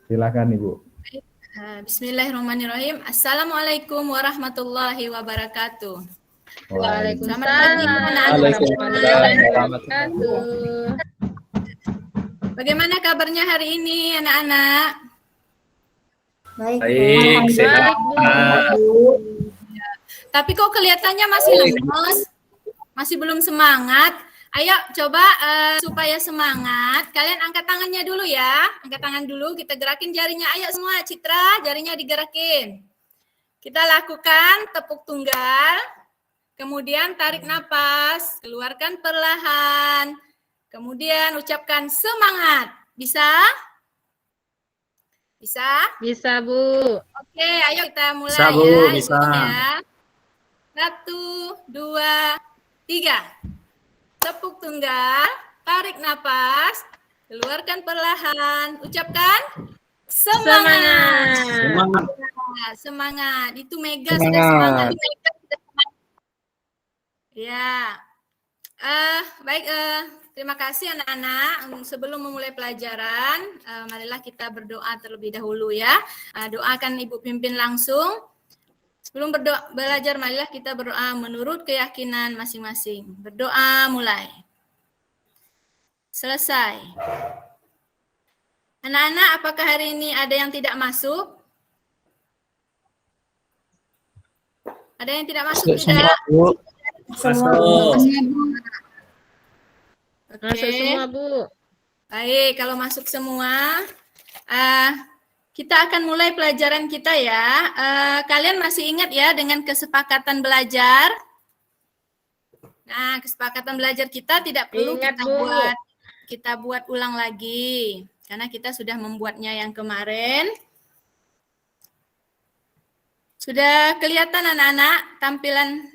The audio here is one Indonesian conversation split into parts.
Silakan Ibu. Bismillahirrahmanirrahim. Assalamualaikum warahmatullahi wabarakatuh. Waalaikumsalam warahmatullahi wabarakatuh. Bagaimana kabarnya hari ini anak-anak? Baik, sehat. Bu. Tapi kok kelihatannya masih lemes, masih belum semangat. Ayo coba supaya semangat, kalian angkat tangannya dulu ya. Angkat tangan dulu, kita gerakin jarinya. Ayo semua, Citra, jarinya digerakin. Kita lakukan tepuk tunggal, kemudian tarik napas, keluarkan perlahan. Kemudian ucapkan semangat. Bisa? Bisa? Bisa, Bu. Oke, ayo kita mulai Bisa, Bu, ya. bisa. Hitung ya. 1, 2, 3. Tepuk tunggal, tarik napas, keluarkan perlahan, ucapkan semangat. Semangat. Semangat. Itu Mega sudah semangat. Ya. Baik, terima kasih anak-anak. Sebelum memulai pelajaran, marilah kita berdoa terlebih dahulu ya. Doakan Ibu pimpin langsung. Sebelum belajar, marilah kita berdoa menurut keyakinan masing-masing. Berdoa mulai. Selesai. Anak-anak, apakah hari ini ada yang tidak masuk? Ada yang tidak masuk tidak? Masuk. Masuk semua, Bu. Baik, kalau masuk semua, kita akan mulai pelajaran kita ya. Kalian masih ingat ya dengan kesepakatan belajar? Nah, kesepakatan belajar kita tidak perlu Ingat, kita buat ulang lagi, karena kita sudah membuatnya yang kemarin. Sudah kelihatan anak-anak tampilan?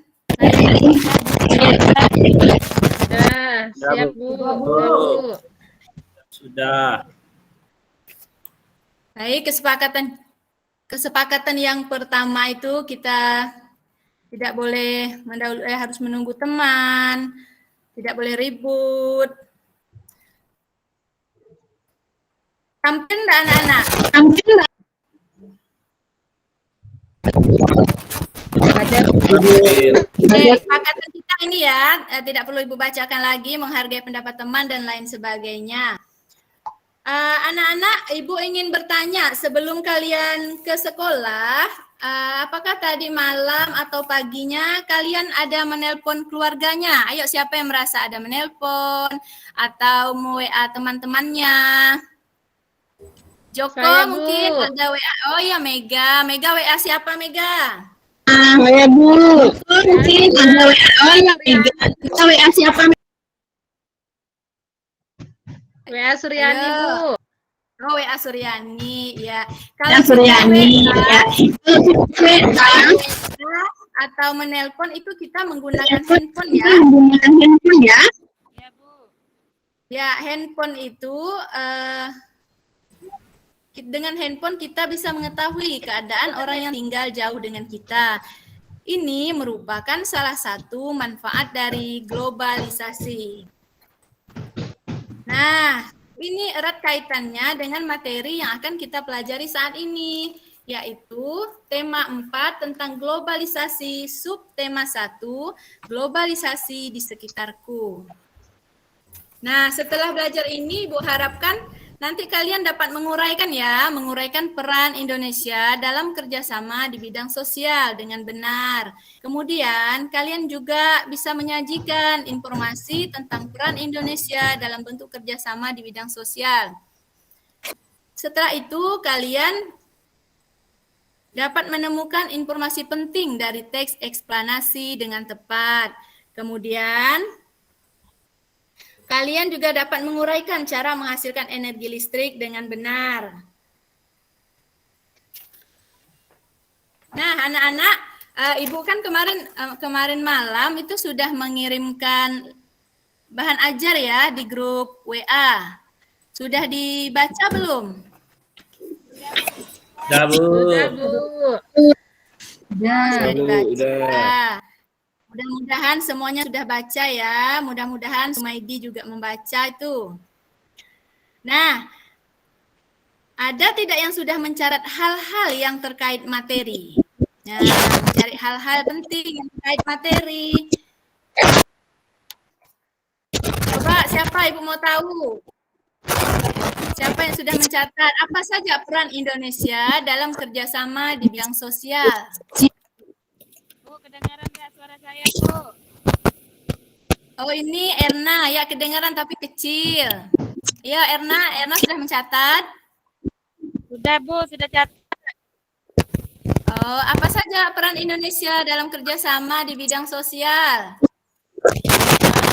Sudah, siap, Bu. Sudah, Bu. Sudah. Baik, kesepakatan yang pertama itu kita tidak boleh harus menunggu teman, tidak boleh ribut. Tampil enggak anak-anak? Kesepakatan kita ini ya, tidak perlu Ibu bacakan lagi, menghargai pendapat teman dan lain sebagainya. Anak-anak, Ibu ingin bertanya sebelum kalian ke sekolah, apakah tadi malam atau paginya kalian ada menelpon keluarganya? Ayo, siapa yang merasa ada menelpon atau WA teman-temannya? Joko Saya, Bu. mungkin ada WA. Oh ya, Mega. Mega WA siapa, Mega? Saya, Bu. Mungkin ada WA. Oh ya, Mega. Kita WA siapa? WA Suryani, Bu. Oh, WA Suryani, ya. Ya, Suryani. Ya. Atau menelpon itu kita menggunakan handphone ya. Menggunakan handphone ya. Ya, Bu. Ya, handphone itu dengan handphone kita bisa mengetahui keadaan orang yang tinggal jauh dengan kita. Ini merupakan salah satu manfaat dari globalisasi. Nah, ini erat kaitannya dengan materi yang akan kita pelajari saat ini, yaitu tema 4 tentang globalisasi, subtema 1, globalisasi di sekitarku. Nah, setelah belajar ini, Ibu harapkan nanti kalian dapat menguraikan peran Indonesia dalam kerjasama di bidang sosial dengan benar. Kemudian kalian juga bisa menyajikan informasi tentang peran Indonesia dalam bentuk kerjasama di bidang sosial. Setelah itu kalian dapat menemukan informasi penting dari teks eksplanasi dengan tepat. Kemudian kalian juga dapat menguraikan cara menghasilkan energi listrik dengan benar. Nah, anak-anak, Ibu kan kemarin malam itu sudah mengirimkan bahan ajar ya di grup WA. Sudah dibaca belum? Sudah, Bu. Sudah, Bu. Sudah dibaca. Udah. Mudah-mudahan semuanya sudah baca ya. Mudah-mudahan Sumaidi juga membaca itu. Nah, ada tidak yang sudah mencatat hal-hal yang terkait materi? Nah, mencari hal-hal penting yang terkait materi. Coba siapa Ibu mau tahu? Siapa yang sudah mencatat apa saja peran Indonesia dalam kerjasama di bidang sosial? Bu, kedengaran nggak suara saya, Bu? Oh, ini Erna, ya kedengaran tapi kecil. Ya, Erna sudah mencatat. Sudah, Bu, sudah catat. Oh, apa saja peran Indonesia dalam kerjasama di bidang sosial?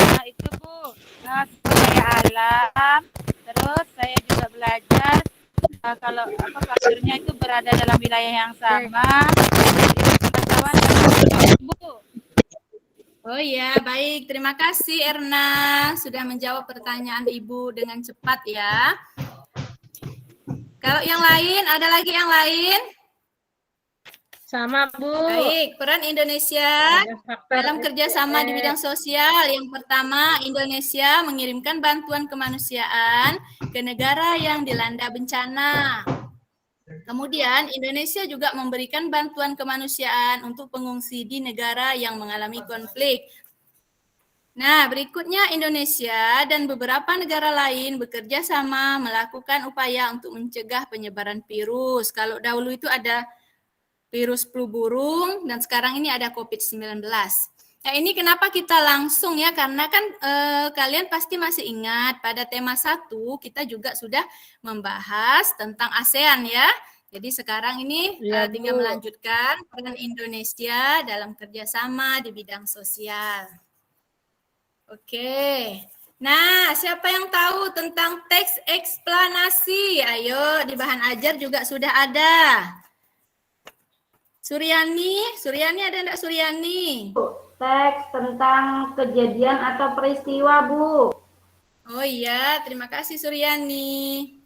Nah, itu, Bu. Nah, saya alam, terus saya juga belajar kalau faktornya itu berada dalam wilayah yang sama. Jadi, Bu. Oh iya, baik. Terima kasih Erna sudah menjawab pertanyaan Ibu dengan cepat ya. Kalau yang lain, ada lagi yang lain? Sama, Bu. Baik, peran Indonesia Faktor dalam kerjasama di bidang sosial. Yang pertama, Indonesia mengirimkan bantuan kemanusiaan ke negara yang dilanda bencana. Kemudian, Indonesia juga memberikan bantuan kemanusiaan untuk pengungsi di negara yang mengalami konflik. Nah, berikutnya Indonesia dan beberapa negara lain bekerja sama melakukan upaya untuk mencegah penyebaran virus. Kalau dahulu itu ada virus flu burung dan sekarang ini ada COVID-19. Nah, ini kenapa kita langsung ya, karena kan kalian pasti masih ingat pada tema 1 kita juga sudah membahas tentang ASEAN ya. Jadi sekarang ini tinggal melanjutkan peran Indonesia dalam kerjasama di bidang sosial. Oke. Nah, siapa yang tahu tentang teks eksplanasi? Ayo, di bahan ajar juga sudah ada. Suryani ada enggak Suryani? Teks tentang kejadian atau peristiwa, Bu. Oh iya, terima kasih Suryani.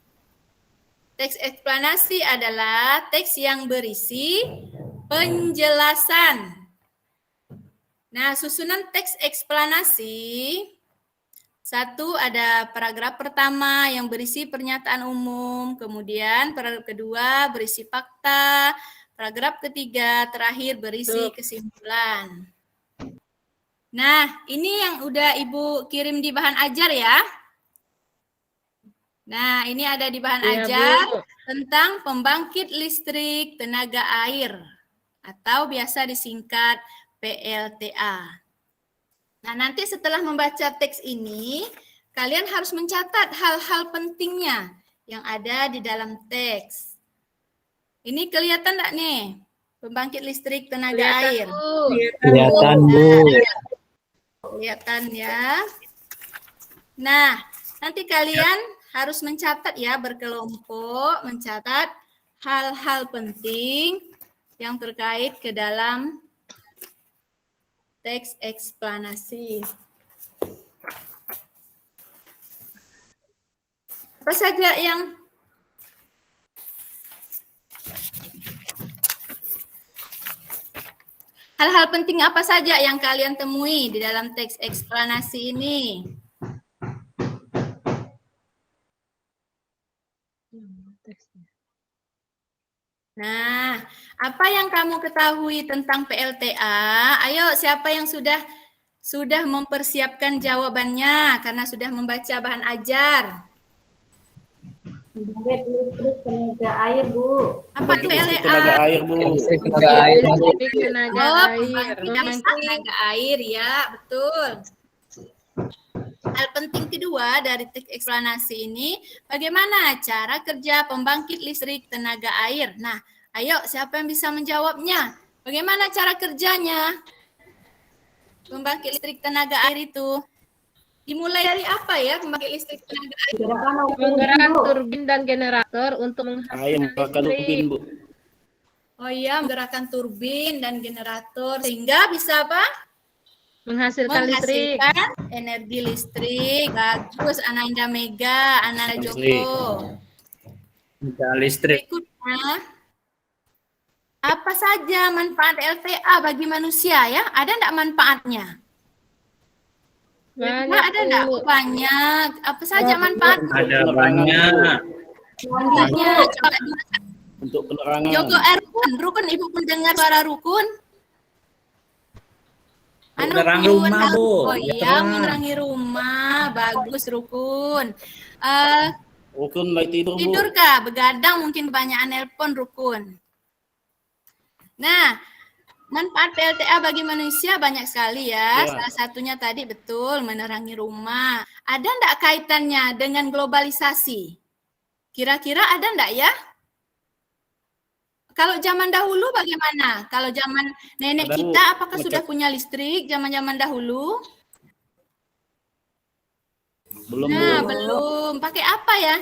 Teks eksplanasi adalah teks yang berisi penjelasan. Nah, susunan teks eksplanasi. 1 ada paragraf pertama yang berisi pernyataan umum, kemudian paragraf kedua berisi fakta, paragraf ketiga terakhir berisi kesimpulan. Nah, ini yang udah Ibu kirim di bahan ajar ya. Nah, ini ada di bahan ajar tentang pembangkit listrik tenaga air atau biasa disingkat PLTA. Nah, nanti setelah membaca teks ini, kalian harus mencatat hal-hal pentingnya yang ada di dalam teks. Ini kelihatan enggak nih? Pembangkit listrik tenaga air. Kelihatan, Bu. Kelihatan ya. Nah, nanti kalian harus mencatat ya, berkelompok, mencatat hal-hal penting yang terkait ke dalam teks eksplanasi. Apa saja yang hal-hal penting apa saja yang kalian temui di dalam teks eksplanasi ini? Nah, apa yang kamu ketahui tentang PLTA? Ayo, siapa yang sudah mempersiapkan jawabannya karena sudah membaca bahan ajar? Pembangkit listrik tenaga air, Bu. Apa itu PLTA? Tenaga air, Bu. Tenaga air. Pembangkit listrik tenaga air ya, betul. Hal penting kedua dari teks eksplanasi ini, bagaimana cara kerja pembangkit listrik tenaga air? Nah, ayo siapa yang bisa menjawabnya? Bagaimana cara kerjanya? Pembangkit listrik tenaga air itu dimulai dari apa ya pembangkit listrik tenaga air? Menggerakkan turbin dan generator untuk Air menggerakkan turbin, Bu. Oh iya, menggerakkan turbin dan generator sehingga bisa apa? menghasilkan listrik. Energi listrik. Bagus, Ananda Mega, Ananda Joko. Listrik. Berikutnya, apa saja manfaat LTA bagi manusia ya? Ada enggak manfaatnya? Banyak, Ada enggak? Bu. Banyak. Apa saja manfaat? Ada banyak. Mandi, Ya, Bu. coba Untuk penerangan. Joko Rukun, Ibu mendengar suara Rukun? Menerang Rukun. rumah, Bu. Oh Ya, iya, terang. menerangi rumah. Bagus, Rukun. Rukun lagi tidur, Bu. Tidur kah? Begadang mungkin kebanyakan nelpon, Rukun. Nah, manfaat PLTA bagi manusia banyak sekali ya. Ya. Salah satunya tadi betul, menerangi rumah. Ada enggak kaitannya dengan globalisasi? Kira-kira ada enggak ya? Kalau zaman dahulu bagaimana? Kalau zaman nenek Ada, Bu. kita, apakah Macam- sudah punya listrik zaman-zaman dahulu? Belum, Nah, Bu. belum. Pakai apa ya,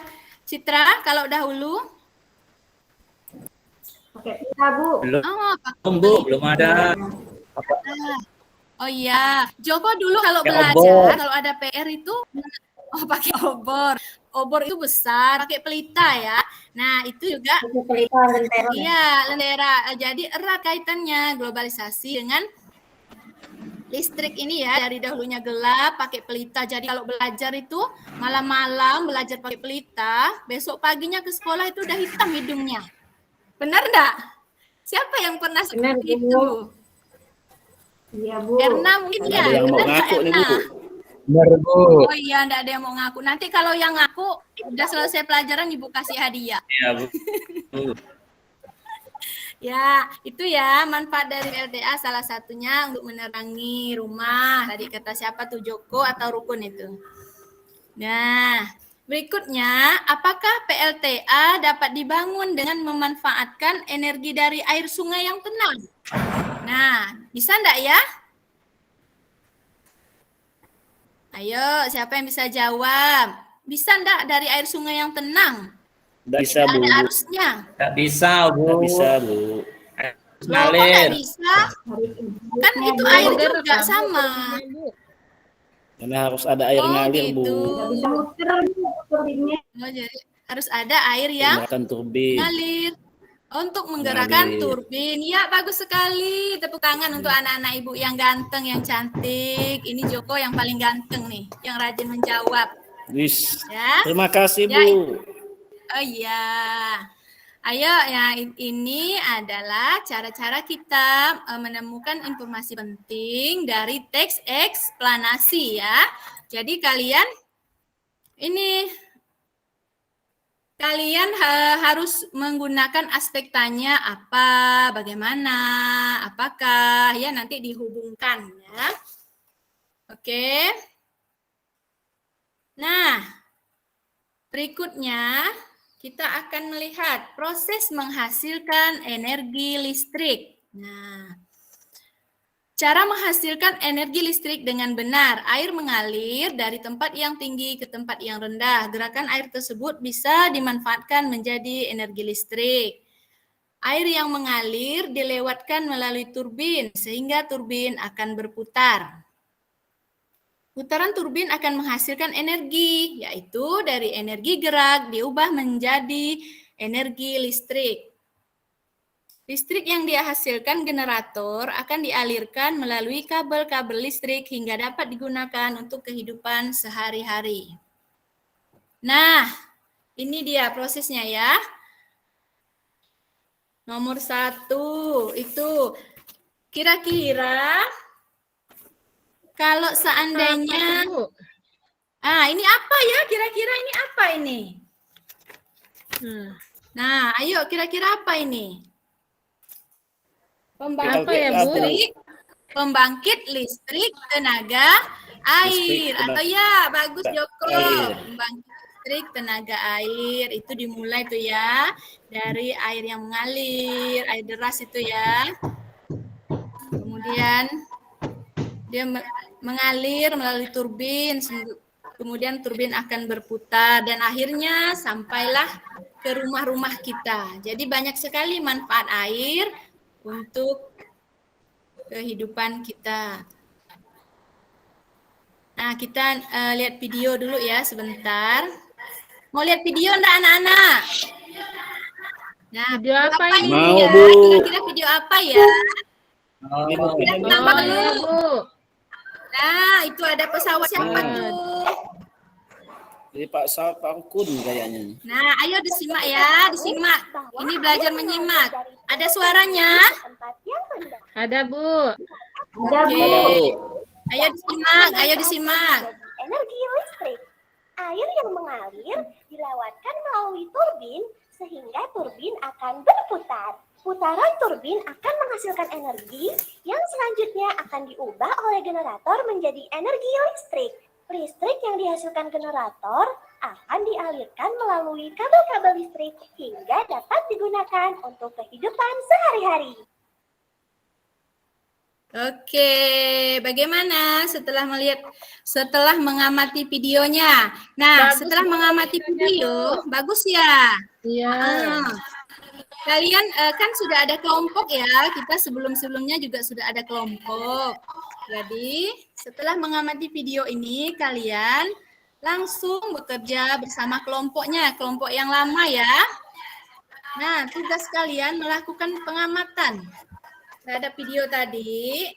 Citra, kalau dahulu? Pakai pita, Bu. Belum, Oh, pakai Bu. Belum ada. Oh iya, Joko dulu kalau Pakai belajar, obor. kalau ada PR itu, pakai obor. Obor itu besar, pakai pelita ya. Nah, itu juga, Pakai pelita lentera. iya, lentera. Jadi erat kaitannya globalisasi dengan listrik ini ya. Dari dahulunya gelap, pakai pelita. Jadi kalau belajar itu malam-malam belajar pakai pelita, besok paginya ke sekolah itu udah hitam hidungnya. Benar enggak? Siapa yang pernah Benar, seperti Bu. itu? Iya, Bu. Erna mungkin Ada ya. yang mau Benar nggak, ngaku nih, Bu. Erna? Benar, Bu. Oh iya, enggak ada yang mau ngaku. Nanti kalau yang ngaku udah selesai pelajaran Ibu kasih hadiah. Ya, Bu. Ya, itu ya manfaat dari LTA salah satunya untuk menerangi rumah. Tadi kata siapa tuh, Joko atau Rukun itu. Nah, berikutnya, apakah PLTA dapat dibangun dengan memanfaatkan energi dari air sungai yang tenang? Nah, bisa enggak ya? Ayo, siapa yang bisa jawab? Bisa enggak dari air sungai yang tenang? Nggak bisa, Bu. Ada arusnya. Nggak bisa, Bu. Nggak bisa, Bu. Loh, kok nggak Ngalir. bisa? Kan itu air juga sama. Karena harus ada air Oh, ngalir, Bu. gitu. Nggak bisa muter, Bu, turbinnya. Oh, jadi harus ada air yang Menggunakan turbin. ngalir. Untuk menggerakkan Ngalir. turbin. Ya, bagus sekali. Tepuk tangan untuk anak-anak ibu yang ganteng, yang cantik. Ini Joko yang paling ganteng nih, yang rajin menjawab. Wis. Ya. Terima kasih, Ya, Bu. Oh iya. Ayo, ya ini adalah cara-cara kita menemukan informasi penting dari teks eksplanasi ya. Jadi kalian harus menggunakan aspek tanya apa, bagaimana, apakah, ya nanti dihubungkan ya. Oke. Nah, berikutnya kita akan melihat proses menghasilkan energi listrik. Nah, cara menghasilkan energi listrik dengan benar. Air mengalir dari tempat yang tinggi ke tempat yang rendah. Gerakan air tersebut bisa dimanfaatkan menjadi energi listrik. Air yang mengalir dilewatkan melalui turbin, sehingga turbin akan berputar. Putaran turbin akan menghasilkan energi, yaitu dari energi gerak diubah menjadi energi listrik. Listrik yang dihasilkan generator akan dialirkan melalui kabel-kabel listrik hingga dapat digunakan untuk kehidupan sehari-hari. Nah, ini dia prosesnya ya. Nomor 1 itu kira-kira kalau seandainya, ini apa ya? Kira-kira ini apa ini? Nah, ayo kira-kira apa ini? Pembangkit listrik tenaga air. Atau ya, bagus Joko. Pembangkit listrik tenaga air. Itu dimulai tuh ya, dari air yang mengalir, air deras itu ya. Kemudian dia mengalir melalui turbin, kemudian turbin akan berputar dan akhirnya sampailah ke rumah-rumah kita. Jadi banyak sekali manfaat air untuk kehidupan kita. Nah, kita lihat video dulu ya sebentar. Mau lihat video enggak anak-anak? Nah, video apa ini Mau, ya? Bu. Kira-kira video apa ya? Lihat tambah dulu. Nah, itu ada pesawat siapa tuh? Jadi Pak Kun kayaknya. Nah, ayo disimak ya, disimak. Ini belajar menyimak. Ada suaranya? Ada, Bu. Ada, Bu. Ada, Bu. Ayo disimak, ayo disimak. Energi listrik. Air yang mengalir dilewatkan melalui turbin sehingga turbin akan berputar. Putaran turbin akan menghasilkan energi yang selanjutnya akan diubah oleh generator menjadi energi listrik. Listrik yang dihasilkan generator akan dialirkan melalui kabel-kabel listrik hingga dapat digunakan untuk kehidupan sehari-hari. Oke, bagaimana setelah mengamati videonya? Nah, Bagus, setelah mengamati video, bagus ya. Iya. Kalian kan sudah ada kelompok ya, kita sebelum-sebelumnya juga sudah ada kelompok. Jadi, setelah mengamati video ini, kalian langsung bekerja bersama kelompoknya, kelompok yang lama ya. Nah, tugas kalian melakukan pengamatan terhadap video tadi.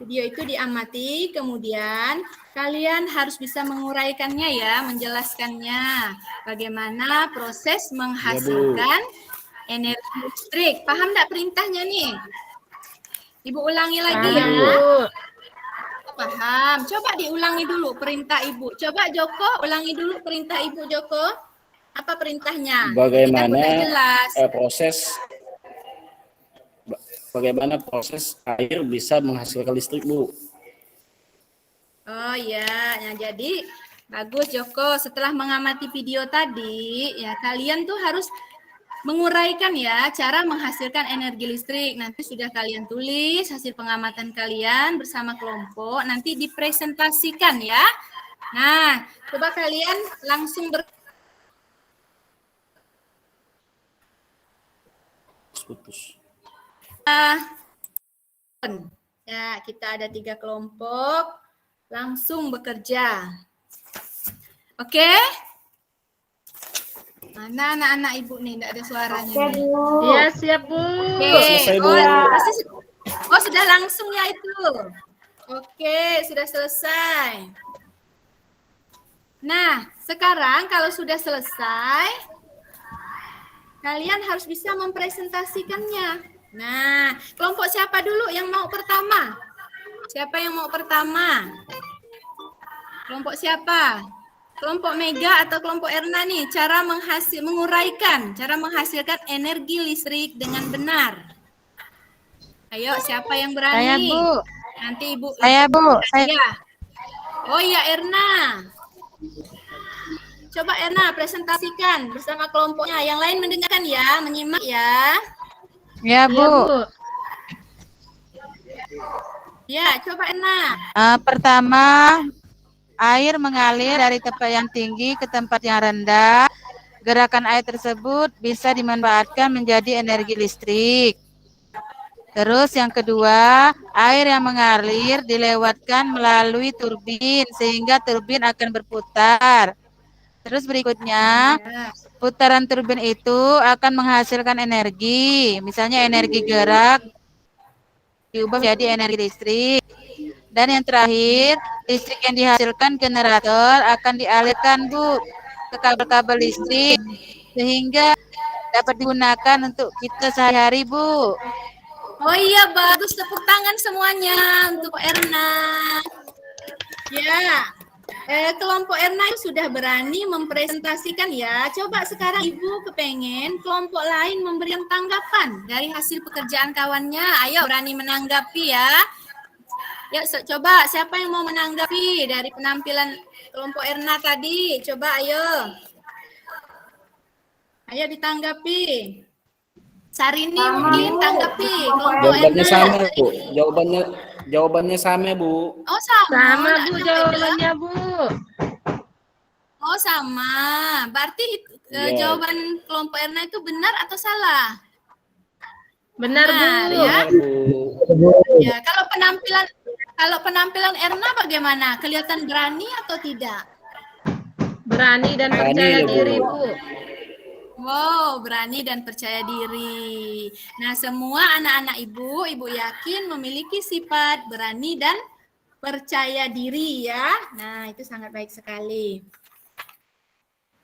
Video itu diamati, kemudian kalian harus bisa menguraikannya ya, menjelaskannya. Bagaimana proses menghasilkan energi listrik. Paham enggak perintahnya nih? Ibu ulangi lagi ya. Paham. Coba diulangi dulu perintah Ibu. Coba Joko ulangi dulu perintah Ibu Joko. Apa perintahnya? Bagaimana jelas. Bagaimana proses air bisa menghasilkan listrik, Bu? Oh ya, nah, jadi bagus Joko. Setelah mengamati video tadi, ya kalian tuh harus menguraikan ya cara menghasilkan energi listrik. Nanti sudah kalian tulis hasil pengamatan kalian bersama kelompok. Nanti dipresentasikan ya. Nah, coba kalian langsung Putus. Ya, kita ada 3 kelompok, langsung bekerja. Oke? Mana anak-anak Ibu nih, enggak ada suaranya Oke, nih. Bu. Iya, siap, Bu. Oke. Selesai, Bu. Sudah langsung ya itu. Oke, sudah selesai. Nah, sekarang kalau sudah selesai, kalian harus bisa mempresentasikannya. Nah, kelompok siapa dulu yang mau pertama? Siapa yang mau pertama? Kelompok siapa? Kelompok Mega atau kelompok Erna nih, cara menguraikan, cara menghasilkan energi listrik dengan benar. Ayo, siapa yang berani? Saya, Bu. Nanti Ibu. Saya, Bu. Saya. Oh iya, Erna. Coba Erna presentasikan bersama kelompoknya. Yang lain mendengarkan ya, menyimak ya. Ya, Bu. Ya, coba Erna. Pertama, air mengalir dari tempat yang tinggi ke tempat yang rendah. Gerakan air tersebut bisa dimanfaatkan menjadi energi listrik. Terus yang kedua, air yang mengalir dilewatkan melalui turbin sehingga turbin akan berputar. Terus berikutnya, putaran turbin itu akan menghasilkan energi, misalnya energi gerak diubah menjadi energi listrik. Dan yang terakhir, listrik yang dihasilkan generator akan dialirkan, Bu, ke kabel-kabel listrik sehingga dapat digunakan untuk kita sehari-hari, Bu. Oh iya, bagus. Tepuk tangan semuanya untuk Erna. Ya, kelompok Erna sudah berani mempresentasikan ya. Coba sekarang Ibu kepengen kelompok lain memberikan tanggapan dari hasil pekerjaan kawannya. Ayo berani menanggapi ya. Ya, coba siapa yang mau menanggapi dari penampilan kelompok Erna tadi? Coba ayo. Ayo ditanggapi. Sarini mungkin tanggapi kelompok Jawabannya Erna. sama, Bu. Jawabannya sama, Bu. Oh sama. Sama, Nggak Bu, sampai jawabannya, Bu. Oh sama, berarti Iya. jawaban kelompok Erna itu benar atau salah? Benar, Bu. ya. Benar, Bu. Ya, kalau penampilan Erna bagaimana? Kelihatan berani atau tidak? Berani dan Berani, percaya Bu. diri, Bu. Wow, berani dan percaya diri. Nah, semua anak-anak Ibu yakin memiliki sifat berani dan percaya diri ya. Nah, itu sangat baik sekali.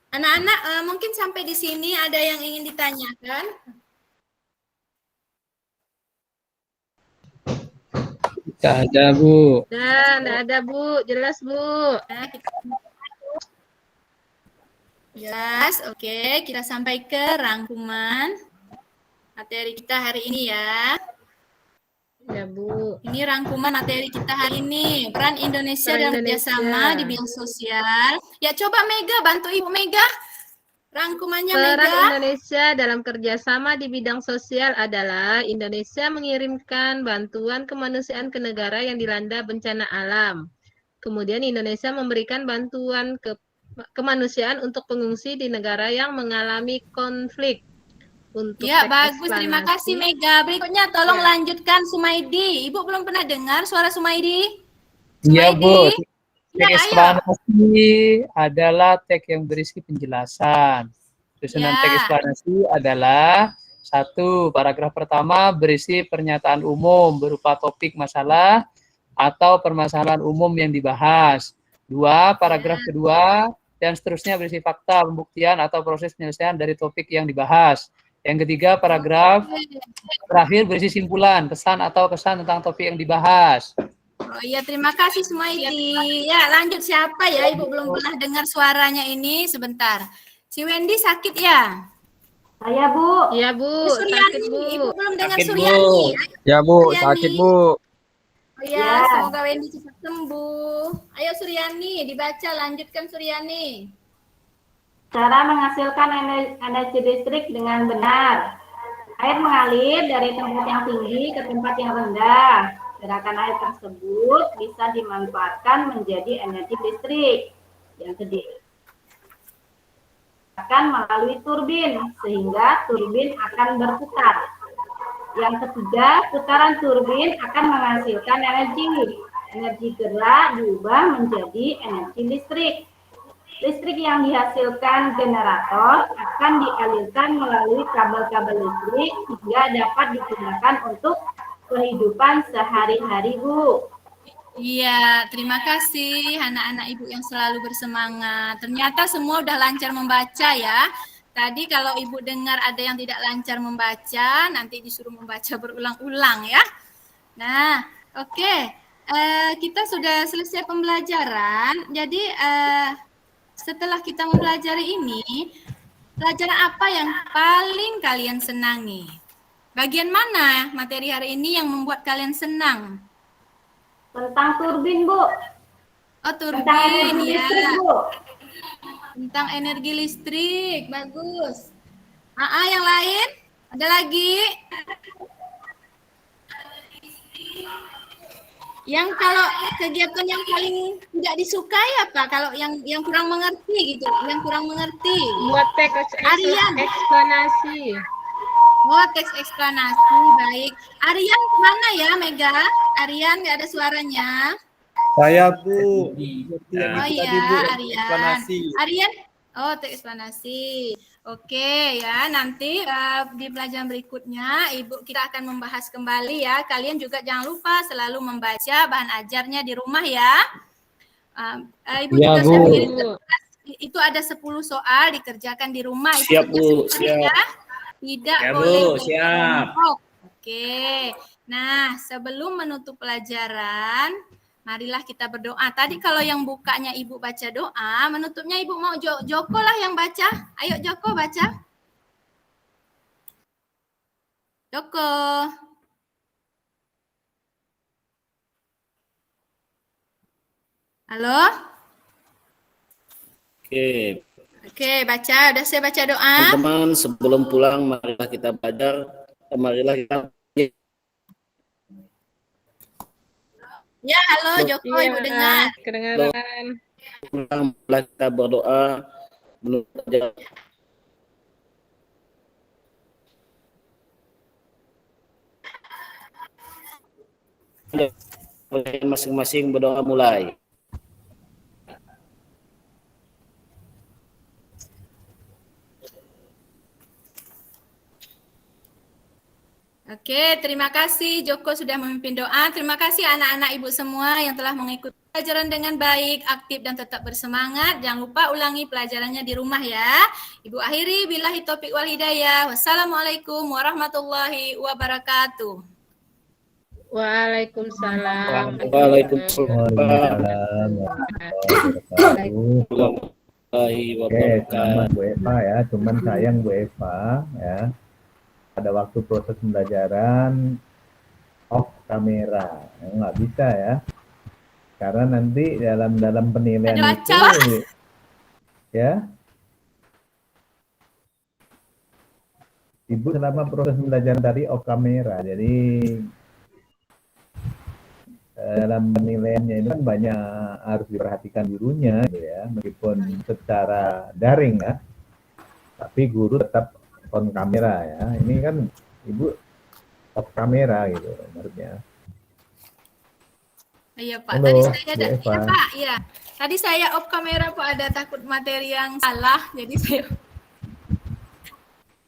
Anak-anak, mungkin sampai di sini ada yang ingin ditanyakan? Tidak ada, Bu. Tidak ada Bu, jelas Bu. Nah, jelas, oke. Kita sampai ke rangkuman materi kita hari ini ya. Ya Bu. Ini rangkuman materi kita hari ini. Peran Indonesia dalam kerjasama di bidang sosial. Ya coba Mega, bantu Ibu Mega. Rangkumannya Peran Mega. Indonesia dalam kerjasama di bidang sosial adalah Indonesia mengirimkan bantuan kemanusiaan ke negara yang dilanda bencana alam. Kemudian Indonesia memberikan bantuan kemanusiaan untuk pengungsi di negara yang mengalami konflik. Untuk Ya, teks bagus. Terima kasih, eksplanasi, Mega. Berikutnya, tolong Ya. lanjutkan Sumaidi. Ibu belum pernah dengar suara Sumaidi? Iya, Bu. Sumaidi? Teks Ya, ayo. eksplanasi adalah teks yang berisi penjelasan. Susunan Ya. teks eksplanasi adalah 1. Paragraf pertama berisi pernyataan umum berupa topik masalah atau permasalahan umum yang dibahas. 2. Paragraf kedua dan seterusnya berisi fakta, pembuktian, atau proses penyelesaian dari topik yang dibahas. Yang ketiga, paragraf terakhir berisi simpulan, pesan atau kesan tentang topik yang dibahas. Oh iya, terima kasih Sumaidi. Ya, lanjut siapa ya? Ibu belum pernah dengar suaranya ini. Sebentar. Si Wendy sakit ya? Saya, Bu. Ya Bu, Suryani, sakit Bu. Ibu belum dengar Sakit, Bu. Suryani. Ya Bu, Suryani. sakit Bu. Oh iya, Ya. semoga Wendy cepat sembuh. Ayo Suryani, dibaca, lanjutkan Suryani. Cara menghasilkan energi listrik dengan benar. Air mengalir dari tempat yang tinggi ke tempat yang rendah. Gerakan air tersebut bisa dimanfaatkan menjadi energi listrik. Yang kedua, akan melalui turbin, sehingga turbin akan berputar. Yang ketiga, putaran turbin akan menghasilkan energi. Energi gerak diubah menjadi energi listrik. Listrik yang dihasilkan generator akan dialirkan melalui kabel-kabel listrik hingga dapat digunakan untuk kehidupan sehari-hari, Bu. Iya, terima kasih anak-anak Ibu yang selalu bersemangat. Ternyata semua udah lancar membaca ya. Tadi kalau Ibu dengar ada yang tidak lancar membaca, nanti disuruh membaca berulang-ulang ya. Nah, oke. Kita sudah selesai pembelajaran. Jadi setelah kita mempelajari ini, pelajaran apa yang paling kalian senangi? Bagian mana materi hari ini yang membuat kalian senang? Tentang turbin, Bu. Oh, Tentang turbin energi ya. listrik, Bu. Tentang energi listrik. Bagus. Yang lain? Ada lagi? Yang kalau kegiatan yang paling tidak disukai apa? Kalau yang kurang mengerti gitu, yang kurang mengerti. Buat teks Aryan. eksplanasi. Oh, teks eksplanasi, baik. Aryan mana ya, Mega? Aryan nggak ada suaranya. Saya Bu. Oh iya, Aryan. Aryan, oh teks eksplanasi. Oke ya, nanti di pelajaran berikutnya kita akan membahas kembali ya. Kalian juga jangan lupa selalu membaca bahan ajarnya di rumah ya. Ibu Ya, juga sudah Bu. kirim tugas. Itu ada 10 soal dikerjakan di rumah. Itu Siap, tugas Bu, sendiri siap. ya. Tidak Ya, Bu, boleh siap. berkelompok. Oke. Nah, sebelum menutup pelajaran, marilah kita berdoa. Tadi kalau yang bukanya Ibu baca doa, menutupnya Ibu mau Joko lah yang baca. Ayo Joko baca. Joko. Halo? Oke, Oke, baca. Udah saya baca doa. teman-teman, sebelum pulang marilah kita belajar, marilah kita Ya, halo Joko, Iya, Ibu dengar. kedengaran. pulang, marilah kita berdoa menutup pelajaran. Masing-masing berdoa mulai. Oke, terima kasih Joko sudah memimpin doa. Terima kasih anak-anak Ibu semua yang telah mengikuti pelajaran dengan baik, aktif dan tetap bersemangat. Jangan lupa ulangi pelajarannya di rumah ya. Ibu akhiri billahi taufiq wal hidayah. Wassalamualaikum warahmatullahi wabarakatuh. Waalaikumsalam. Waalaikumsalam Waalaikumsalam warahmatullahi wabarakatuh. warahmatullahi Oke, sama wabarakatuh. Bu Eva ya. Cuman sayang Bu Eva ya. Pada waktu proses pembelajaran off kamera, nggak bisa ya. Karena nanti dalam penilaian Ada itu acara. ya, Ibu selama proses pembelajaran tadi off kamera. Jadi dalam penilaiannya itu kan banyak harus diperhatikan gurunya gitu ya, meskipun secara daring ya, tapi guru tetap on kamera ya. Ini kan Ibu off kamera gitu maksudnya. Iya Pak, Halo, tadi saya Bu Eva. iya Pak, iya. Tadi saya off kamera Pak, ada takut materi yang salah, jadi saya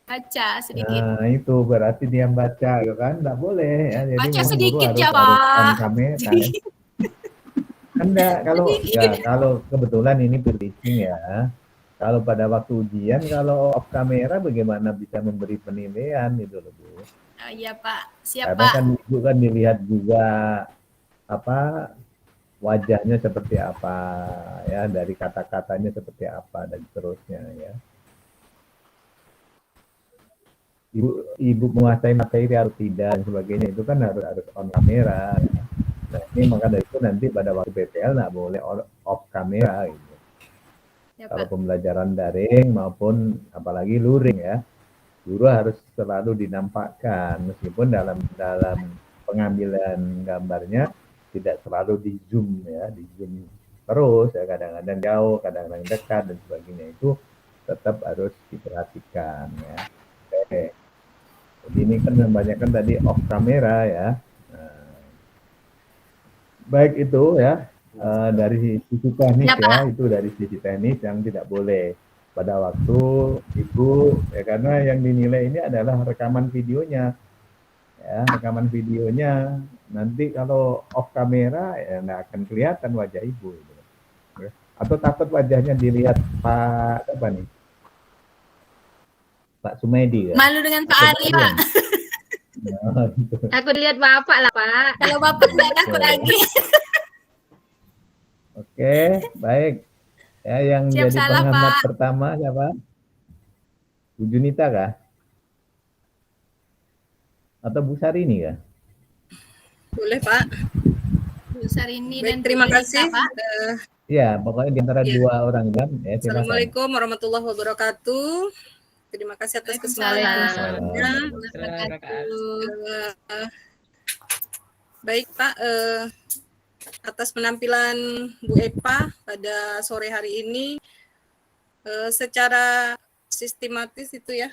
baca sedikit. Nah itu berarti dia baca gitu kan, nggak boleh ya. Jadi Baca memang guru sedikit ya harus on Pak. kamera ya. Enggak, kalau ya kalau kebetulan ini berlisting ya. Kalau pada waktu ujian, kalau off kamera bagaimana bisa memberi penilaian itu loh Bu. Oh, iya Pak, siap Karena Pak. kan Ibu kan dilihat juga apa wajahnya seperti apa ya, dari kata-katanya seperti apa dan seterusnya ya. Ibu menguasai materi atau tidak dan sebagainya itu kan harus on kamera ya. Nah ini maka dari itu nanti pada waktu PPL nggak boleh off kamera gitu. Ya, Kalau Pak. pembelajaran daring maupun apalagi luring ya, guru harus selalu dinampakkan meskipun dalam pengambilan gambarnya tidak selalu di zoom ya, di zoom terus ya, kadang-kadang jauh, kadang-kadang dekat dan sebagainya, itu tetap harus diperhatikan ya. Oke. Jadi ini kan kebanyakan tadi off kamera ya. Nah, baik itu ya dari sisi teknis ya, itu dari sisi teknis yang tidak boleh pada waktu Ibu ya, karena yang dinilai ini adalah rekaman videonya ya, rekaman videonya nanti kalau off kamera ya nggak akan kelihatan wajah Ibu gitu. Atau takut wajahnya dilihat Pak apa nih, Pak Sumedi ya? Malu dengan Pak Ali Pak. Nah, gitu. Aku lihat Bapak lah Pak. Kalau Bapak nggak takut lagi. Oke, baik. Ya, yang Siap jadi salah, pengamat Pak. pertama siapa? Bu Junita kah? Atau Bu Sarini kah? Boleh Pak. Bu Sarini dan Baik, terima Bu Junita, kasih. Pak. Iya, pokoknya di antara Iya. dua orang kan. Ya, silakan. Assalamualaikum warahmatullahi wabarakatuh. Terima kasih atas kesempatannya. Baik Pak, atas penampilan Bu Eva pada sore hari ini, secara sistematis itu ya,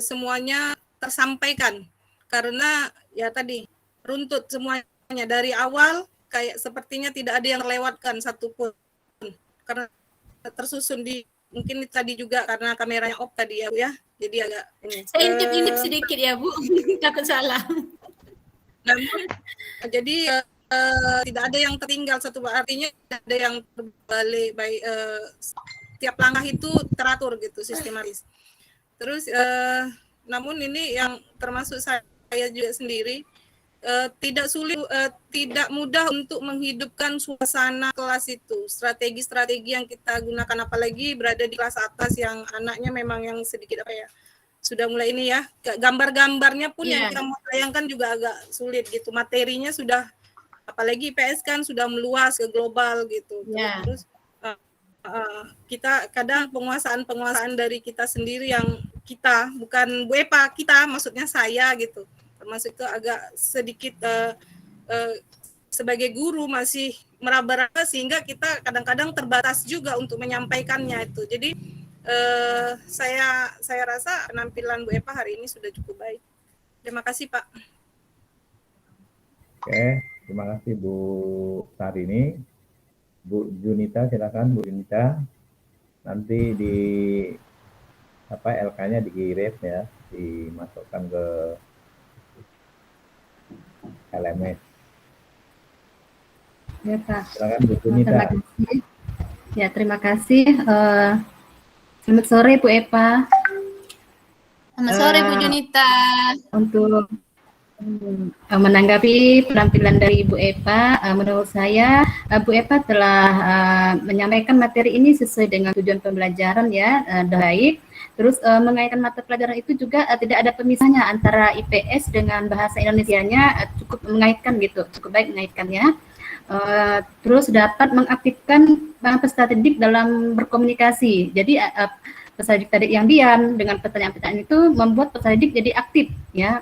semuanya tersampaikan. Karena ya tadi, runtut semuanya dari awal, kayak sepertinya tidak ada yang terlewatkan satupun. Karena tersusun di, mungkin tadi juga karena kameranya off tadi ya Bu ya, jadi agak ini. Saya intip-intip sedikit ya Bu, takut salah. Namun, jadi tidak ada yang tertinggal satu, artinya tidak ada yang terbalik, baik tiap langkah itu teratur gitu, sistematis. Terus namun ini yang termasuk saya juga sendiri, tidak sulit, tidak mudah untuk menghidupkan suasana kelas itu. Strategi-strategi yang kita gunakan, apalagi berada di kelas atas yang anaknya memang yang sedikit apa ya, sudah mulai ini ya, gambar-gambarnya pun yang kita mau sayangkan juga agak sulit gitu. Materinya sudah, apalagi IPS kan sudah meluas ke global gitu. Terus kita kadang penguasaan dari kita sendiri, yang kita bukan Bu Eva, kita maksudnya saya gitu, termasuk itu agak sedikit sebagai guru masih meraba-raba, sehingga kita kadang-kadang terbatas juga untuk menyampaikannya itu. Jadi saya rasa penampilan Bu Eva hari ini sudah cukup baik. Terima kasih Pak. Oke, terima kasih Bu Sarini. Bu Junita, silakan Bu Junita. Nanti di apa LK-nya dikirim ya, dimasukkan ke LMS. Ya, Pak. Silakan Bu Terima Junita. kasih. Ya, terima kasih. Selamat sore, Bu Eva. Selamat sore Bu Junita. Untuk menanggapi penampilan dari Bu Eva, menurut saya Bu Eva telah menyampaikan materi ini sesuai dengan tujuan pembelajaran ya, baik. Terus mengaitkan mata pelajaran itu juga tidak ada pemisahnya antara IPS dengan bahasa Indonesianya, cukup mengaitkan gitu, cukup baik mengaitkannya. Terus dapat mengaktifkan peserta didik dalam berkomunikasi. Jadi peserta didik yang diam dengan pertanyaan-pertanyaan itu membuat peserta didik jadi aktif ya.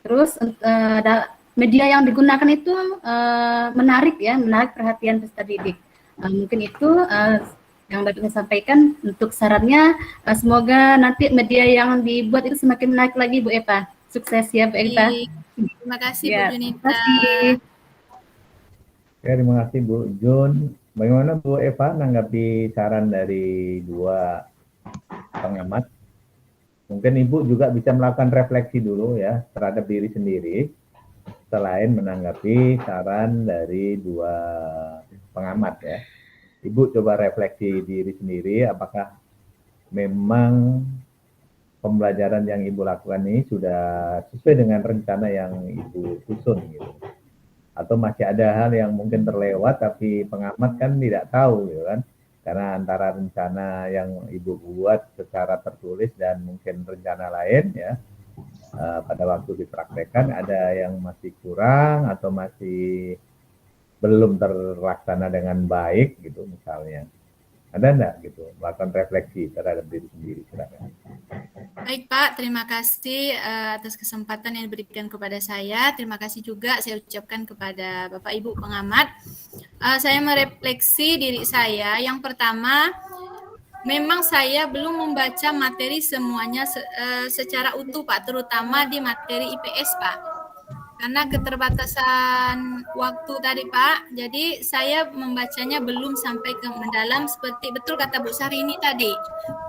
Terus media yang digunakan itu menarik ya, menarik perhatian peserta didik. Mungkin itu yang dapat saya sampaikan. Untuk sarannya, semoga nanti media yang dibuat itu semakin menarik lagi Bu Eva. Sukses ya Bu Eva. Terima kasih Ya, Bu Junita. terima kasih. Oke, terima kasih Bu Jun. Bagaimana Bu Eva menanggapi saran dari dua pengamat? Mungkin Ibu juga bisa melakukan refleksi dulu ya terhadap diri sendiri selain menanggapi saran dari dua pengamat ya. Ibu coba refleksi diri sendiri apakah memang pembelajaran yang Ibu lakukan ini sudah sesuai dengan rencana yang Ibu susun gitu. Atau masih ada hal yang mungkin terlewat tapi pengamat kan tidak tahu gitu kan. Karena antara rencana yang Ibu buat secara tertulis dan mungkin rencana lain ya pada waktu dipraktekkan ada yang masih kurang atau masih belum terlaksana dengan baik gitu misalnya. Ada enggak gitu melakukan refleksi terhadap diri sendiri silakan. Baik Pak, terima kasih atas kesempatan yang diberikan kepada saya. Terima kasih juga saya ucapkan kepada Bapak Ibu pengamat. Saya merefleksi diri saya. Yang pertama, memang saya belum membaca materi semuanya secara utuh Pak, terutama di materi IPS Pak. Karena keterbatasan waktu tadi Pak, jadi saya membacanya belum sampai ke mendalam seperti betul kata Bu Syahrini tadi.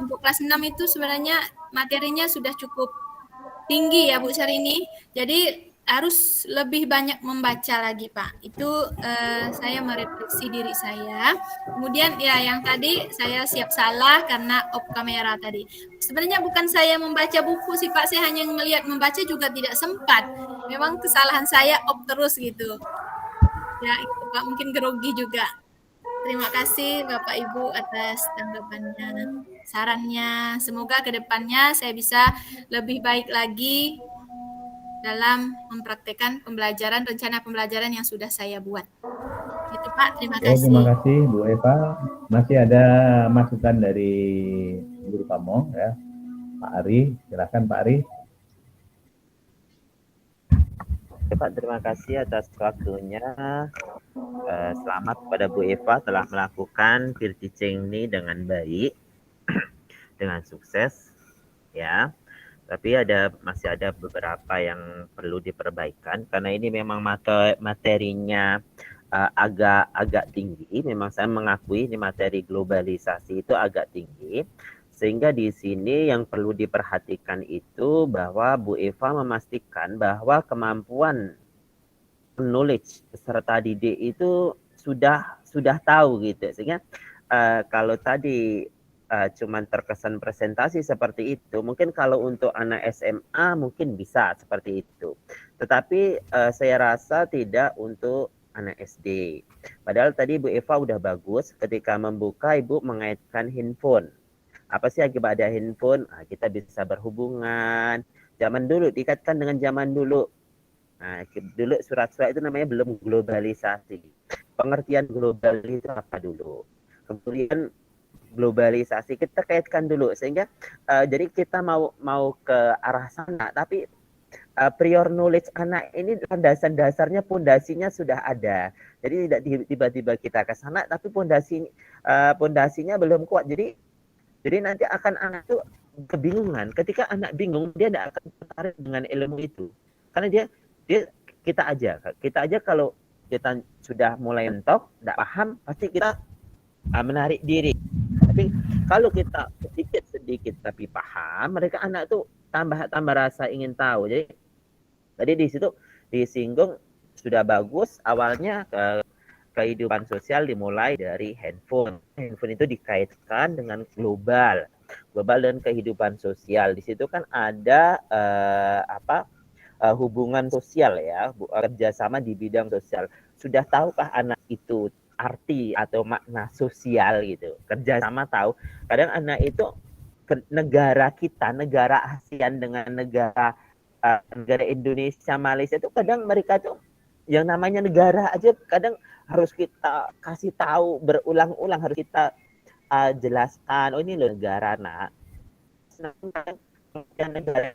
Untuk kelas 6 itu sebenarnya materinya sudah cukup tinggi ya Bu Syahrini, jadi harus lebih banyak membaca lagi Pak. Itu saya merefleksi diri saya. Kemudian ya yang tadi saya siap salah karena off kamera tadi. Sebenarnya bukan saya membaca buku sih Pak, saya hanya melihat membaca juga tidak sempat. Memang kesalahan saya off terus gitu. Ya itu Pak, mungkin grogi juga. Terima kasih Bapak Ibu atas tanggapannya, sarannya. Semoga ke depannya saya bisa lebih baik lagi dalam mempraktekkan pembelajaran, rencana pembelajaran yang sudah saya buat. Itu Pak, terima kasih. Terima kasih Bu Eva. Masih ada masukan dari Guru Pamong ya. Pak Ari, silakan Pak Ari. Pak, terima kasih atas waktunya. Selamat kepada Bu Eva telah melakukan peer teaching ini dengan baik, dengan sukses, ya. Tapi masih ada beberapa yang perlu diperbaikan karena ini memang materinya agak tinggi. Memang saya mengakui ini materi globalisasi itu agak tinggi. Sehingga di sini yang perlu diperhatikan itu bahwa Bu Eva memastikan bahwa kemampuan knowledge peserta didik itu sudah tahu gitu. Sehingga kalau tadi cuman terkesan presentasi seperti itu, mungkin kalau untuk anak SMA mungkin bisa seperti itu. Tetapi saya rasa tidak untuk anak SD. Padahal tadi Bu Eva udah bagus ketika membuka Ibu mengaitkan handphone. Apa sih akibat ada handphone? Kita bisa berhubungan. Zaman dulu dikaitkan dengan zaman dulu. Dulu surat-surat itu namanya belum globalisasi. Pengertian global itu apa dulu? Kemudian globalisasi kita kaitkan dulu sehingga jadi kita mau ke arah sana, tapi prior knowledge anak ini landasan dasarnya, pondasinya sudah ada. Jadi tidak tiba-tiba kita ke sana, tapi pondasinya belum kuat. Jadi nanti akan anak itu kebingungan. Ketika anak bingung, dia tidak akan tertarik dengan ilmu itu. Karena dia kita aja kalau kita sudah mulai mentok, tidak paham, pasti kita menarik diri. Tapi kalau kita sedikit tapi paham, mereka anak itu tambah rasa ingin tahu. Jadi tadi di situ disinggung sudah bagus awalnya kehidupan sosial dimulai dari handphone. Handphone itu dikaitkan dengan global dan kehidupan sosial. Di situ kan ada hubungan sosial ya, kerjasama di bidang sosial. Sudah tahukah anak itu arti atau makna sosial gitu? Kerjasama tahu. Kadang anak itu negara kita, negara ASEAN dengan negara Indonesia, Malaysia itu kadang mereka tuh yang namanya negara aja kadang harus kita kasih tahu berulang-ulang, harus kita jelaskan, oh ini loh negara nak. Negara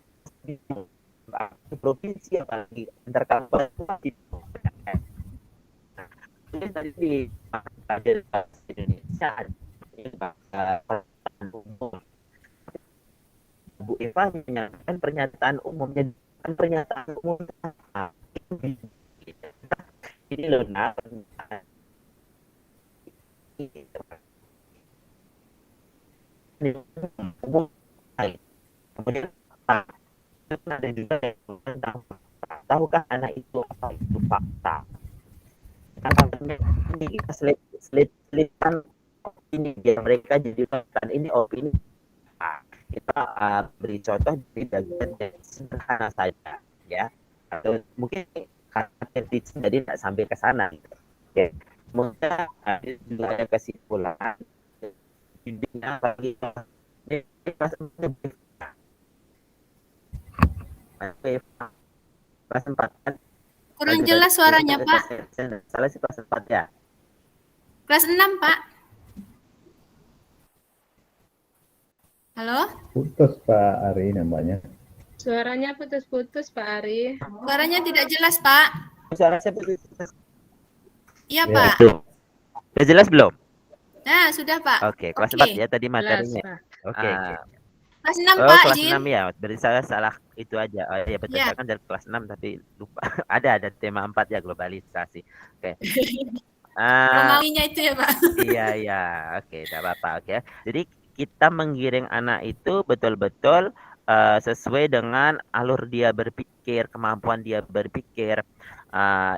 provinsi apalagi antar kabupaten tadi di Indonesia Bu Eva menyampaikan pernyataan umumnya, pernyataan umum ini loh nak, kemudian ada juga yang tentang tahukah anak itu apa itu fakta. Katanya ini kita selipkan ini ya, mereka jadi fakta, ini opini. Kita beri contoh di bagian yang sederhana saja ya, atau mungkin karena jadi tidak sampai ke sana gitu. Oke. Mungkin juga ada kesimpulan intinya bagi kelas 4 kan Kurang jelas suaranya, Pak. Salah sih kelas 4 ya. Kelas 6, Pak. Halo? Putus Pak Ari namanya. Suaranya putus-putus, Pak Ari. Suaranya tidak jelas, Pak. Suara saya putus. Iya, Ya. Pak. Sudah jelas belum? Nah, sudah, Pak. Oke, kelas Oke. 4 ya tadi materinya. Jelas, Oke. Kelas 6, Oh, Pak, kelas Jin. 6 ya. Berarti saya salah itu aja. Oh iya betul, Ya. saya kan dari kelas 6 tapi lupa. ada tema 4 ya, globalisasi. Oke. Romawinya itu ya, Pak. Iya. Oke, tidak apa-apa. Oke. Jadi kita menggiring anak itu betul-betul sesuai dengan alur dia berpikir, kemampuan dia berpikir.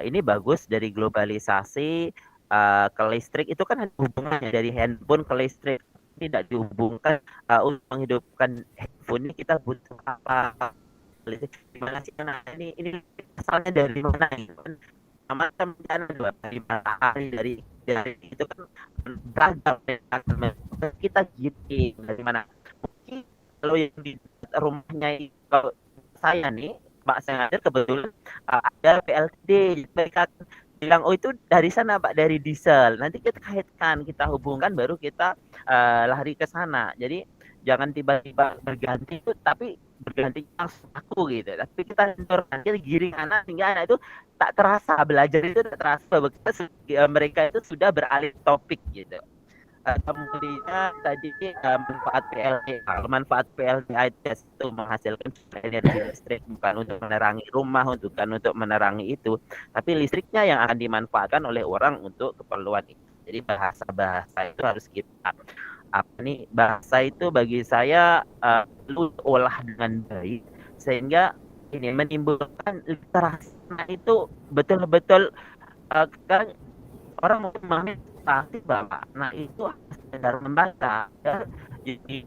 Ini bagus dari globalisasi ke listrik, itu kan ada hubungannya dari handphone ke listrik. Tidak dihubungkan untuk menghidupkan handphone ini kita butuh apa? Gimana sih anak ini asalnya dari mana gitu kan? Macam dari matahari, dari itu kan beragam kita gitu dari mana? Mungkin kalau yang di rumahnya kalau saya nih Pak Sengaja kebetulan ada PLTD, mereka bilang oh itu dari sana Pak, dari diesel. Nanti kita kaitkan, kita hubungkan, baru kita lari ke sana. Jadi jangan tiba-tiba berganti itu, tapi berganti langsung aku gitu. Tapi kita senturkan, kita giring anak sehingga anak itu tak terasa belajar itu tak terasa bahwa mereka itu sudah beralih topik gitu. Kemudian tadi manfaat PLTA itu menghasilkan energi listrik bukan untuk menerangi rumah, bukan untuk menerangi itu, tapi listriknya yang akan dimanfaatkan oleh orang untuk keperluan itu. Jadi bahasa itu harus kita bahasa itu bagi saya perlu olah dengan baik sehingga ini menimbulkan literasi itu betul-betul kan orang memahami pasti bahwa nah itu sekedar membaca ya. Jadi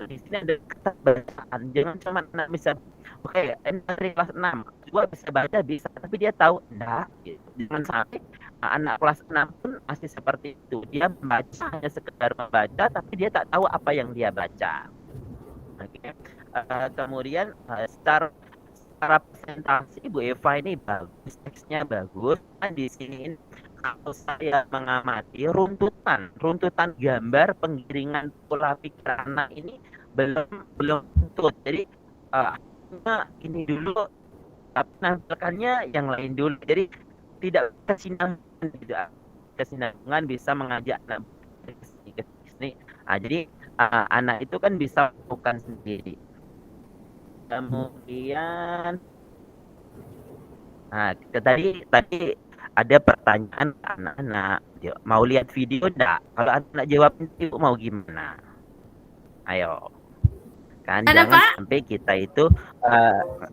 di sini ada kata bacaan, jangan cuma anak bisa oke, dari kelas 6 juga bisa baca bisa, tapi dia tahu enggak gitu. Jangan sampai anak kelas 6 pun masih seperti itu, dia membaca hanya sekedar membaca tapi dia tak tahu apa yang dia baca. Oke. Kemudian secara presentasi Bu Eva ini bagus, teksnya bagus. Kan di sini kalau saya mengamati runtutan gambar penggiringan pola pikir anak ini belum tuntut. Jadi ini dulu nampilkannya yang lain dulu. Jadi tidak kesinambungan bisa mengajak anak ke sini. Jadi anak itu kan bisa bukan sendiri. Kemudian tadi ada pertanyaan anak-anak, mau lihat video enggak? Kalau anak jawab itu mau gimana? Ayo. Kan Ada, jangan Pak? sampai kita itu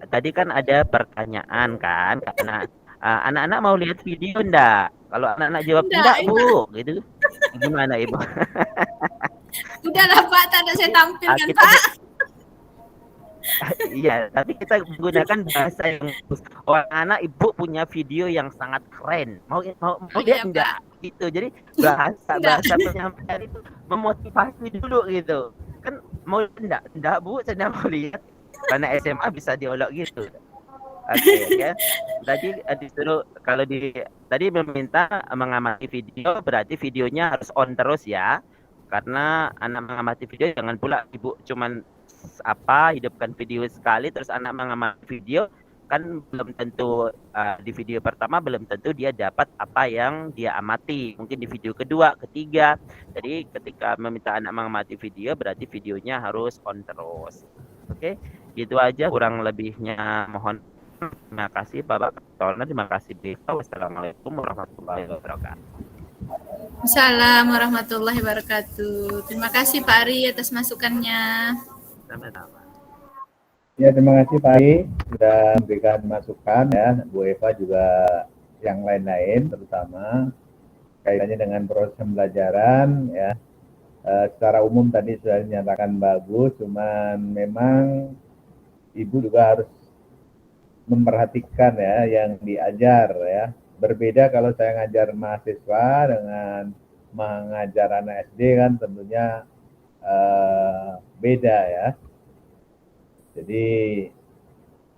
tadi kan ada pertanyaan kan karena anak-anak mau lihat video enggak? Kalau anak-anak jawab Enggak, enggak, Bu, gitu. Gimana, Ibu? Udahlah Pak, tak ada saya tampilkan Kita Pak. iya, tapi kita menggunakan bahasa yang bagus. Orang anak Ibu punya video yang sangat keren. Mau Iya lihat enggak? Pak. Gitu. Jadi Enggak. bahasa penyampaian itu memotivasi dulu gitu. Kan mau enggak? Enggak, Bu, saya enggak mau lihat. Karena SMA bisa diolok gitu. Oke, ya. Tadi disuruh kalau tadi meminta mengamati video, berarti videonya harus on terus ya. Karena anak mengamati video jangan pula Ibu cuman hidupkan video sekali terus anak mengamati video kan belum tentu di video pertama belum tentu dia dapat apa yang dia amati. Mungkin di video kedua, ketiga. Jadi ketika meminta anak mengamati video berarti videonya harus on terus. Oke, gitu aja kurang lebihnya mohon. Terima kasih Bapak Tolna, terima kasih Beta. Wassalamualaikum warahmatullahi wabarakatuh. Assalamualaikum warahmatullahi wabarakatuh. Terima kasih Pak Ari atas masukannya. Sama-sama. Ya, terima kasih Pak Ari sudah memberikan masukan ya, Bu Eva juga yang lain-lain terutama kaitannya dengan proses pembelajaran ya. Secara umum tadi sudah dinyatakan bagus, cuman memang Ibu juga harus memperhatikan ya yang diajar ya. Berbeda kalau saya ngajar mahasiswa dengan mengajar anak SD kan tentunya beda ya. Jadi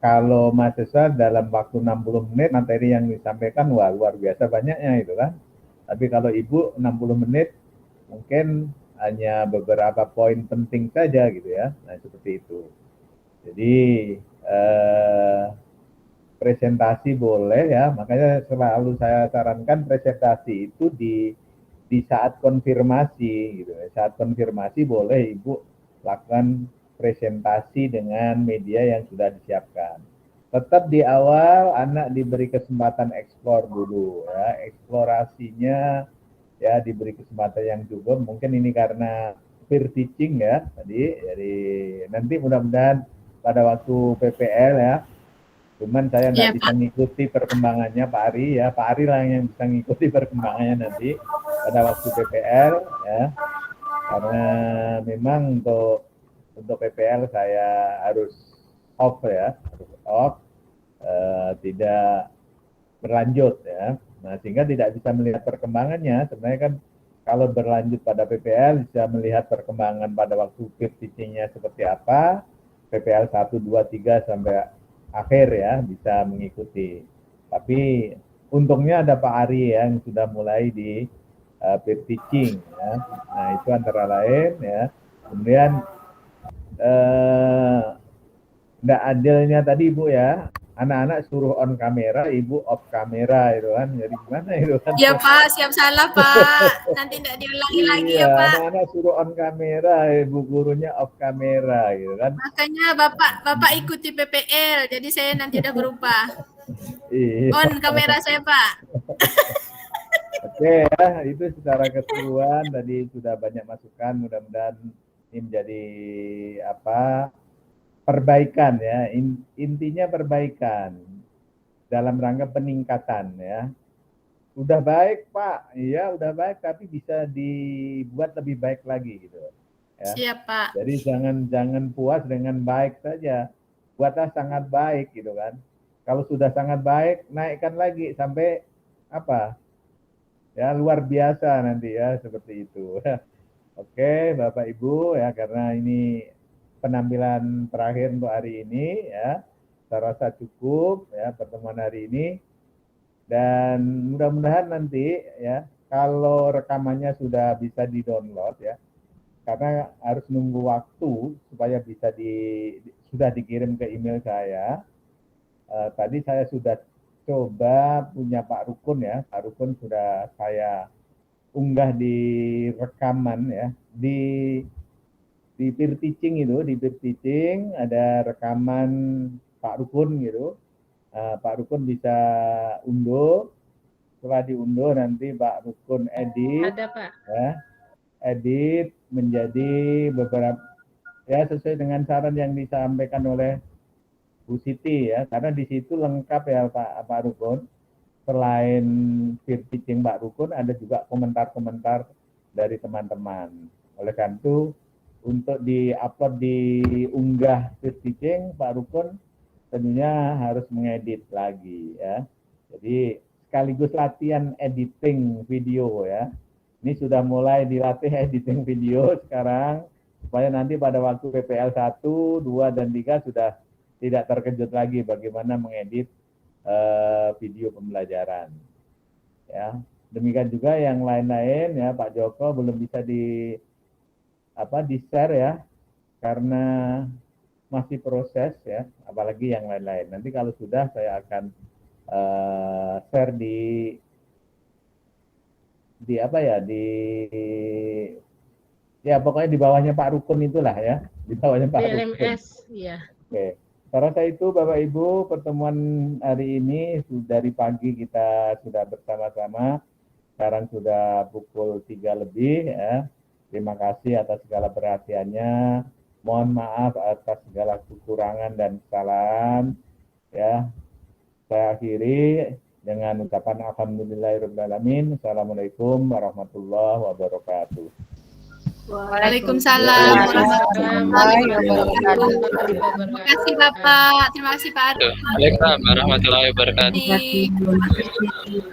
kalau mahasiswa dalam waktu 60 menit materi yang disampaikan wah luar biasa banyaknya itu kan. Tapi kalau Ibu 60 menit mungkin hanya beberapa poin penting saja gitu ya. Nah, seperti itu. Jadi presentasi boleh ya, makanya selalu saya sarankan presentasi itu di saat konfirmasi gitu. Saat konfirmasi boleh Ibu lakukan presentasi dengan media yang sudah disiapkan. Tetap di awal anak diberi kesempatan eksplor dulu ya, eksplorasinya ya diberi kesempatan yang cukup. Mungkin ini karena peer teaching ya tadi, jadi nanti mudah-mudahan pada waktu PPL ya. Cuman saya nggak bisa ngikuti perkembangannya Pak Ari ya. Pak Ari lah yang bisa ngikuti perkembangannya nanti pada waktu PPL ya. Karena memang untuk PPL saya harus off ya, tidak berlanjut ya. Nah, sehingga tidak bisa melihat perkembangannya. Sebenarnya kan kalau berlanjut pada PPL bisa melihat perkembangan pada waktu peer teaching-nya seperti apa, PPL 1, 2, 3 sampai akhir ya bisa mengikuti. Tapi untungnya ada Pak Ari ya, yang sudah mulai di peer teaching ya. Nah, itu antara lain ya. Kemudian enggak adilnya tadi Ibu ya, anak-anak suruh on kamera, Ibu off kamera itu kan. Jadi gimana itu kan? Ya Pak, siap salah Pak. Nanti tidak diulangi lagi ya Pak. Anak-anak suruh on kamera, Ibu gurunya off kamera gitu kan. Makanya Bapak ikuti PPL, jadi saya nanti udah berubah. Iya. On kamera saya Pak. Oke ya, itu secara keseluruhan tadi sudah banyak masukan, mudah-mudahan ini menjadi perbaikan ya, intinya perbaikan dalam rangka peningkatan ya. Udah baik Pak, iya udah baik tapi bisa dibuat lebih baik lagi gitu ya. Siap Pak. Jadi jangan puas dengan baik saja, buatlah sangat baik gitu kan. Kalau sudah sangat baik naikkan lagi sampai ya luar biasa nanti ya, seperti itu. Oke Bapak Ibu ya, karena ini penampilan terakhir untuk hari ini ya, saya rasa cukup ya pertemuan hari ini, dan mudah-mudahan nanti ya kalau rekamannya sudah bisa di-download ya, karena harus nunggu waktu supaya bisa sudah dikirim ke email saya. Tadi saya sudah coba punya Pak Rukun ya, Pak Rukun sudah saya unggah di rekaman ya, di peer teaching itu, di peer teaching ada rekaman Pak Rukun gitu. Pak Rukun bisa unduh, setelah diunduh nanti Pak Rukun edit. Ada Pak. Ya, edit menjadi beberapa ya sesuai dengan saran yang disampaikan oleh Bu Siti ya, karena di situ lengkap ya Pak Rukun. selain peer teaching Mbak Rukun, ada juga komentar-komentar dari teman-teman. Oleh karena itu, untuk di-upload, diunggah peer teaching, Pak Rukun tentunya harus mengedit lagi ya. Jadi sekaligus latihan editing video ya. Ini sudah mulai dilatih editing video sekarang, supaya nanti pada waktu PPL 1, 2, dan 3 sudah tidak terkejut lagi bagaimana mengedit video pembelajaran. Ya, demikian juga yang lain-lain ya, Pak Joko belum bisa di-share ya, karena masih proses ya, apalagi yang lain-lain. Nanti kalau sudah saya akan share pokoknya di bawahnya Pak Rukun itulah ya, di bawahnya Pak Rukun. LMS, ya. Oke. Saya rasa itu Bapak Ibu, pertemuan hari ini dari pagi kita sudah bersama-sama. Sekarang sudah pukul 3 lebih ya. Terima kasih atas segala perhatiannya. Mohon maaf atas segala kekurangan dan kesalahan ya. Saya akhiri dengan ucapan alhamdulillahirabbil. Assalamualaikum warahmatullahi wabarakatuh. Waalaikumsalam warahmatullahi wabarakatuh. Terima kasih Bapak, terima kasih Pak Arif. Waalaikumsalam warahmatullahi wabarakatuh. Terima kasih.